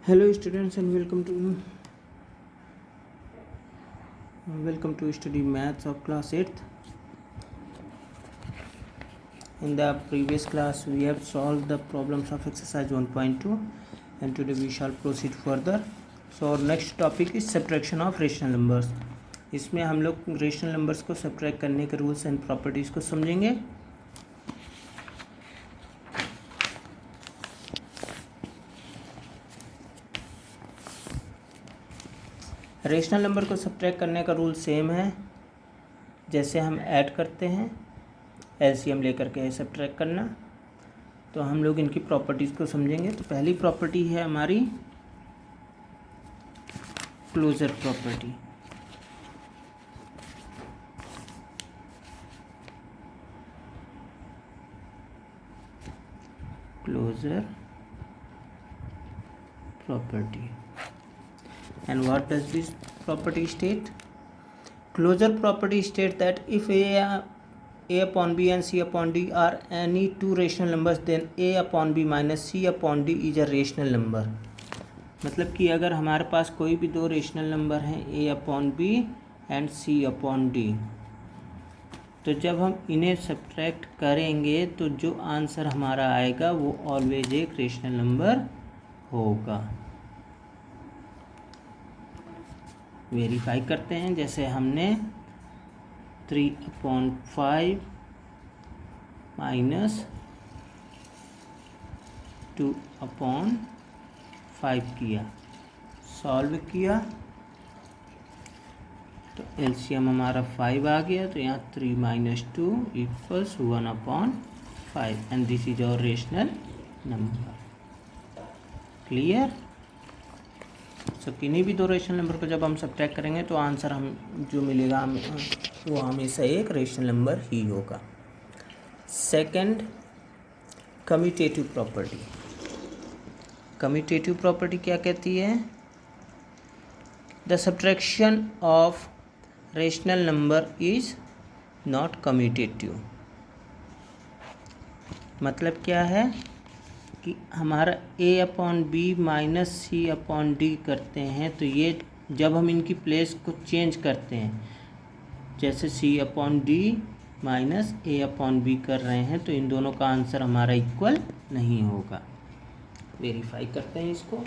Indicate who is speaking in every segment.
Speaker 1: Hello students and welcome to study maths of class 8th. In the previous class we have solved the problems of exercise 1.2 and today we shall proceed further. So our next topic is subtraction of rational numbers. इसमें हम लोग rational numbers को subtract करने के rules and properties को समझेंगे. Rational number को subtract करने का रूल सेम है जैसे हम ऐड करते हैं, एलसीएम लेकर के सब्ट्रैक्ट करना. तो हम लोग इनकी प्रॉपर्टीज़ को समझेंगे. तो पहली प्रॉपर्टी है हमारी closure property. Closure property. And what does this property state? Closure property states that if a upon b and c upon d are any two rational numbers, then a upon b minus c upon d is a rational number. मतलब कि अगर हमारे पास कोई भी दो rational number हैं a upon b and c upon d, तो जब हम इन्हें सब्ट्रैक्ट करेंगे तो जो आंसर हमारा आएगा वो ऑलवेज एक रेशनल नंबर होगा. वेरीफाई करते हैं. जैसे हमने 3/5 माइनस 2/5 किया, सॉल्व किया तो एलसीएम हमारा 5 आ गया. तो यहाँ 3 minus 2 equals 1/5 and this is our rational number. Clear. So किन्हीं भी दो रेशनल नंबर को जब हम सब्ट्रैक्ट करेंगे तो आंसर हम जो मिलेगा वो हमेशा एक रेशनल नंबर ही होगा. Second, commutative property. Commutative property क्या कहती है? The subtraction of rational number is not commutative. मतलब क्या है कि हमारा a upon B minus C upon D करते हैं तो ये जब हम इनकी प्लेस को चेंज करते हैं, जैसे c upon D minus a upon B कर रहे हैं, तो इन दोनों का आंसर हमारा इक्वल नहीं होगा. वेरीफाई करते हैं इसको.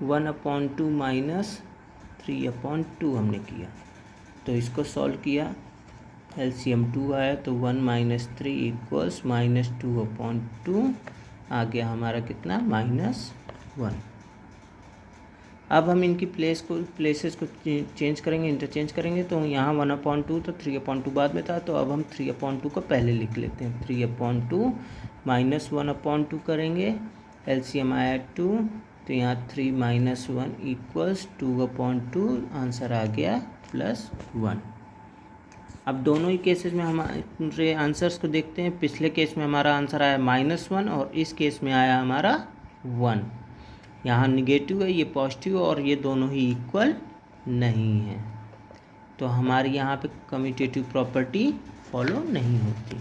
Speaker 1: वन अपॉन टू माइनस 3/2 हमने किया तो इसको सॉल्व किया, एलसीएम 2 आया तो 1 माइनस 3 इक्वल्स माइनस 2/2 आ गया हमारा कितना, -1. अब हम इनकी प्लेसेस को चेंज करेंगे, इंटरचेंज करेंगे. तो यहाँ 1/2 तो 3/2 बाद में था, तो अब हम 3/2 को पहले लिख लेते हैं. 3/2 माइनस 1/2 करेंगे, एलसीएम आया 2 तो यहाँ 3 माइनस 1 इक्वल्स 2/2. आंसर आ गया +1. अब दोनों ही केसेस में हमारे आंसर्स को देखते हैं. पिछले केस में हमारा आंसर आया -1 और इस केस में आया हमारा 1. यहाँ निगेटिव है, ये पॉजिटिव, और ये दोनों ही इक्वल नहीं है, तो हमारी यहाँ पे कम्यूटेटिव प्रॉपर्टी फॉलो नहीं होती.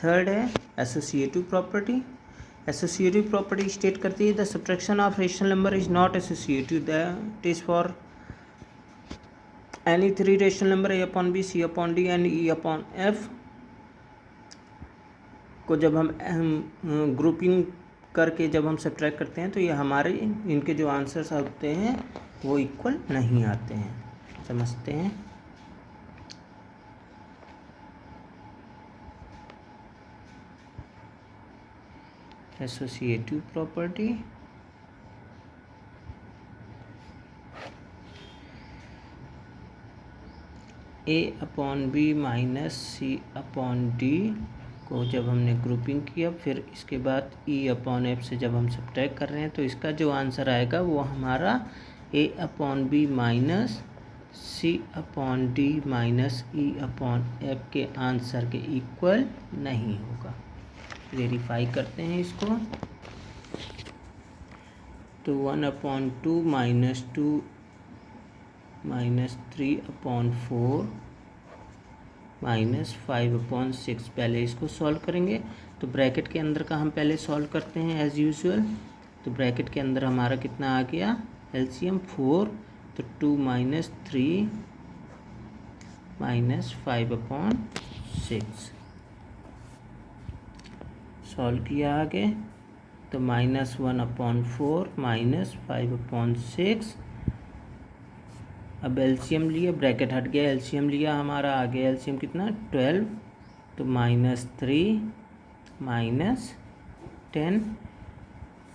Speaker 1: थर्ड है associative property. Associative property state करती है the subtraction of rational number is not associative. That is for any three rational number a upon B, c upon D and e upon f को जब हम grouping करके जब हम subtract करते हैं तो ये हमारे इनके जो आंसर्स होते हैं वो इक्वल नहीं आते हैं. समझते हैं. Associative property. a upon B minus C upon D को जब हमने ग्रुपिंग किया, फिर इसके बाद e अपॉन एफ से जब हम सब्ट्रैक्ट कर रहे हैं तो इसका जो आंसर आएगा वो हमारा a upon B minus C upon D minus e upon F के आंसर के इक्वल नहीं होगा. वेरीफाई करते हैं इसको. तो 1/2 -2 -3/4 माइनस 5/6। पहले इसको सॉल्व करेंगे, तो ब्रैकेट के अंदर का हम पहले सॉल्व करते हैं एज़ यूजुअल। तो ब्रैकेट के अंदर हमारा कितना आ गया, एलसीएम 4, तो 2 - 3 - 5/6 सॉल्व किया आगे, तो -1/4 -5/6। अब एलसीएम लिया, ब्रैकेट हट गया, एलसीएम लिया हमारा, आगे एलसीएम कितना 12, तो -3 -10,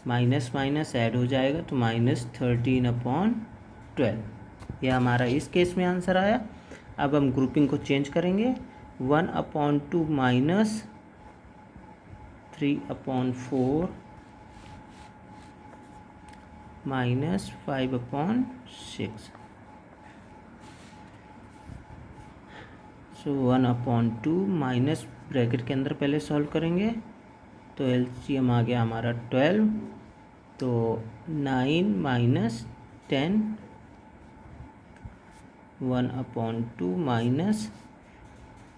Speaker 1: माइनस माइनस ऐड हो जाएगा तो -13/12। यह हमारा इस केस में आंसर आया। अब हम ग्रुपिंग को चेंज करेंगे, 1/2 -3/4 -5/6। सो 1/2 माइनस, ब्रैकेट के अंदर पहले सॉल्व करेंगे, तो एलसीएम आ गया हमारा 12, तो 9 - 10, 1/2 माइनस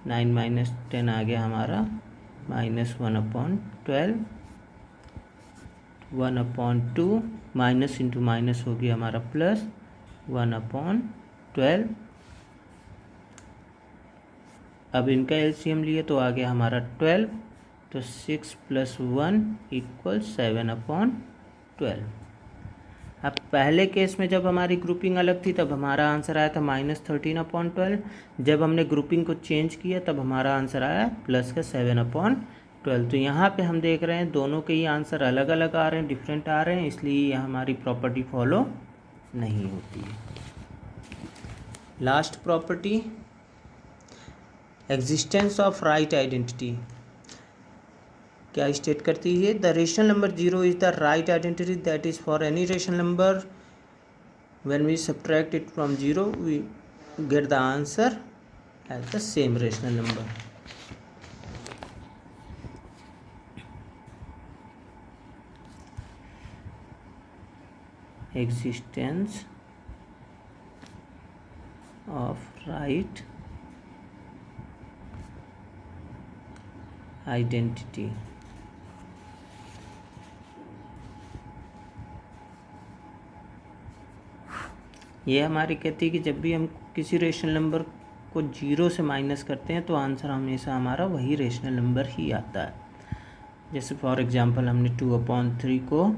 Speaker 1: 9 - 10 आ गया हमारा -1/12, 1/2 माइनस इंटू माइनस हो गया हमारा प्लस 1/12। अब इनका एलसीएम लिए तो आ गया हमारा 12, तो 6 + 1 = 7/12। अब पहले केस में जब हमारी ग्रुपिंग अलग थी तब हमारा आंसर आया था -13/12। जब हमने ग्रुपिंग को चेंज किया तब हमारा आंसर आया प्लस का 7/12। तो यहाँ पे हम देख रहे हैं दोनों के ही आंसर अलग अलग आ रहे हैं, डिफरेंट आ रहे हैं, इसलिए यह हमारी प्रॉपर्टी फॉलो नहीं होती है। Last property, existence of right identity, क्या स्टेट करती है, the rational number 0 is the right identity that is for any rational number when we subtract it from 0 we get the answer as the same rational number. existence of right identity, ये हमारी कहती है कि जब भी हम किसी rational number को 0 से माइनस करते हैं तो आंसर हमेशा हमारा वही रेशनल नंबर ही आता है। जैसे फॉर एग्जांपल हमने 2/3 को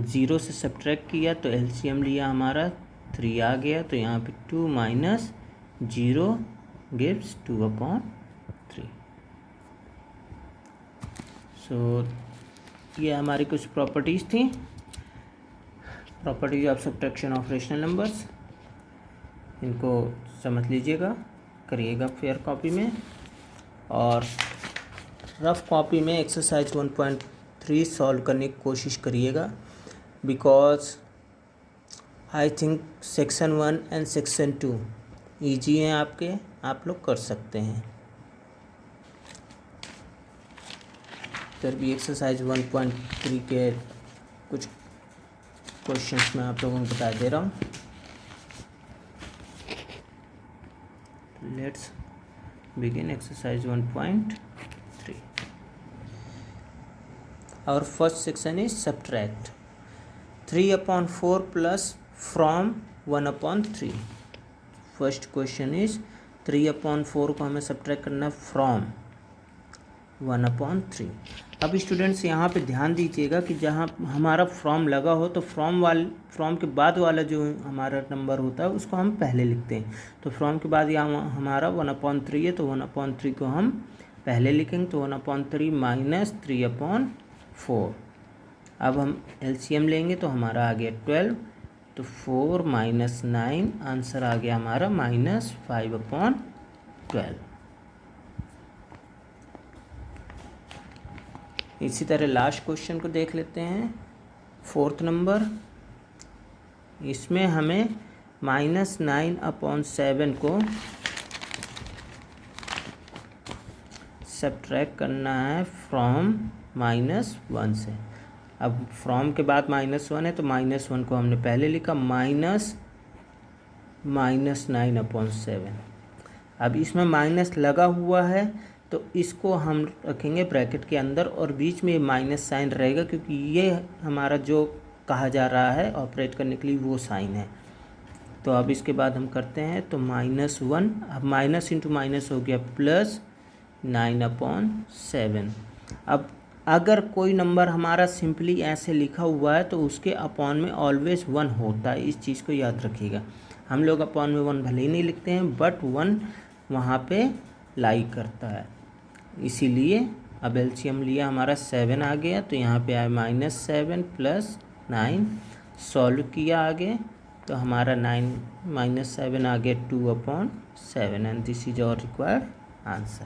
Speaker 1: 0 से सब्ट्रैक्ट किया तो एलसीएम लिया हमारा 3 आ गया, तो यहाँ पे 2 - 0 गिव्स 2/3। सो ये हमारी कुछ प्रॉपर्टीज़ थी, properties of subtraction of rational numbers. इनको समझ लीजिएगा, करिएगा फेयर कॉपी में, और रफ कॉपी में एक्सरसाइज 1.3 सॉल्व करने की कोशिश करिएगा, because I think section 1 and section 2 easy हैं आपके, आप लोग कर सकते हैं। फिर भी एक्सरसाइज 1.3 के कुछ क्वेश्चंस मैं आप लोगों को बता दे रहा हूँ। Let's begin exercise 1.3। Our first section is subtract 3/4 plus from 1/3। First question is 3/4 को हमें सब्ट्रैक्ट करना है फ्रॉम 1/3। अब स्टूडेंट्स यहाँ पे ध्यान दीजिएगा कि जहाँ हमारा फ्रॉम लगा हो तो फ्रॉम के बाद वाला जो हमारा नंबर होता है उसको हम पहले लिखते हैं। तो फ्रॉम के बाद यहाँ हमारा 1/3 है, तो 1/3 को हम पहले लिखेंगे, तो 1/3 माइनस 3/4। अब हम एलसीएम लेंगे तो हमारा आ गया 12, तो 4 - 9 आंसर आ गया हमारा -5/12। इसी तरह लास्ट क्वेश्चन को देख लेते हैं, 4th नंबर। इसमें हमें -9/7 को सब्ट्रैक्ट करना है फ्रॉम -1 से। अब फ्रॉम के बाद -1 है तो -1 को हमने पहले लिखा, -9/7। अब इसमें माइनस लगा हुआ है तो इसको हम रखेंगे ब्रैकेट के अंदर और बीच में माइनस साइन रहेगा, क्योंकि ये हमारा जो कहा जा रहा है ऑपरेट करने के लिए वो साइन है। तो अब इसके बाद हम करते हैं तो -1, अब माइनस इंटू माइनस हो गया +9/7। अब अगर कोई नंबर हमारा सिंपली ऐसे लिखा हुआ है तो उसके अपॉन में ऑलवेज 1 होता है, इस चीज़ को याद रखिएगा। हम लोग अपॉन में 1 भले ही नहीं लिखते हैं बट 1 वहाँ पे लाई करता है, इसीलिए अब एलसीएम लिया हमारा 7 आ गया, तो यहाँ पे आया -7 + 9, सॉल्व किया आगे तो हमारा 9 - 7 आ गया 2/7 and this is our required answer.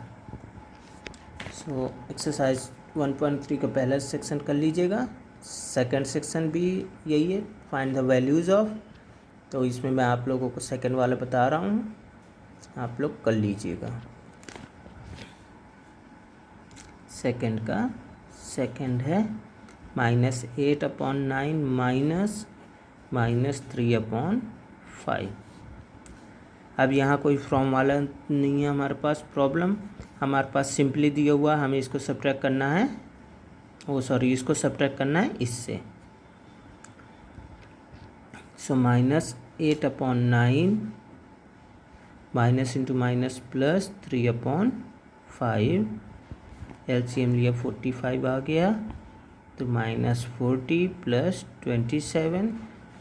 Speaker 1: So exercise 1.3 का पहला सेक्शन कर लीजिएगा, सेकंड सेक्शन भी यही है, फाइंड द वैल्यूज़ ऑफ। तो इसमें मैं आप लोगों को सेकंड वाला बता रहा हूँ, आप लोग कर लीजिएगा। सेकंड का सेकंड है -8/9 -3/5। अब यहाँ कोई फ्रॉम वाला नहीं है हमारे पास प्रॉब्लम, हमारे पास सिंपली दिया हुआ, हमें इसको सब्ट्रैक्ट करना है, इसको सब्ट्रैक्ट करना है इससे। सो -8/9 minus into minus plus 3/5, LCM लिया 45 आ गया, तो -40 + 27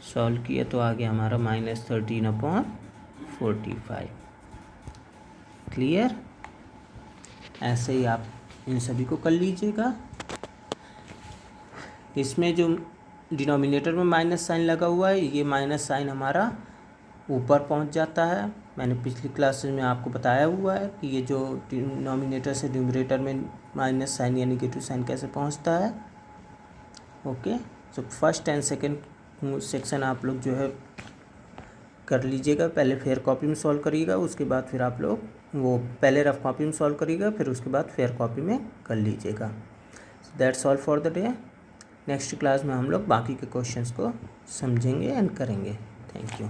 Speaker 1: सॉल्व किया तो आ गया हमारा -13/45। क्लियर? ऐसे ही आप इन सभी को कर लीजिएगा। इसमें जो डिनोमिनेटर में माइनस साइन लगा हुआ है, ये माइनस साइन हमारा ऊपर पहुंच जाता है। मैंने पिछली क्लासेस में आपको बताया हुआ है कि ये जो डिनोमिनेटर से न्यूमरेटर में माइनस साइन या नेगेटिव साइन कैसे पहुंचता है। Okay, so first and second section आप लोग जो है कर लीजिएगा। पहले फेयर कॉपी में सॉल्व करिएगा, उसके बाद फिर आप लोग वो पहले रफ कॉपी में सॉल्व करिएगा, फिर उसके बाद फेयर कॉपी में कर लीजिएगा। That's all for the day. Next class में हम लोग बाकी के क्वेश्चंस को समझेंगे एंड करेंगे। Thank you.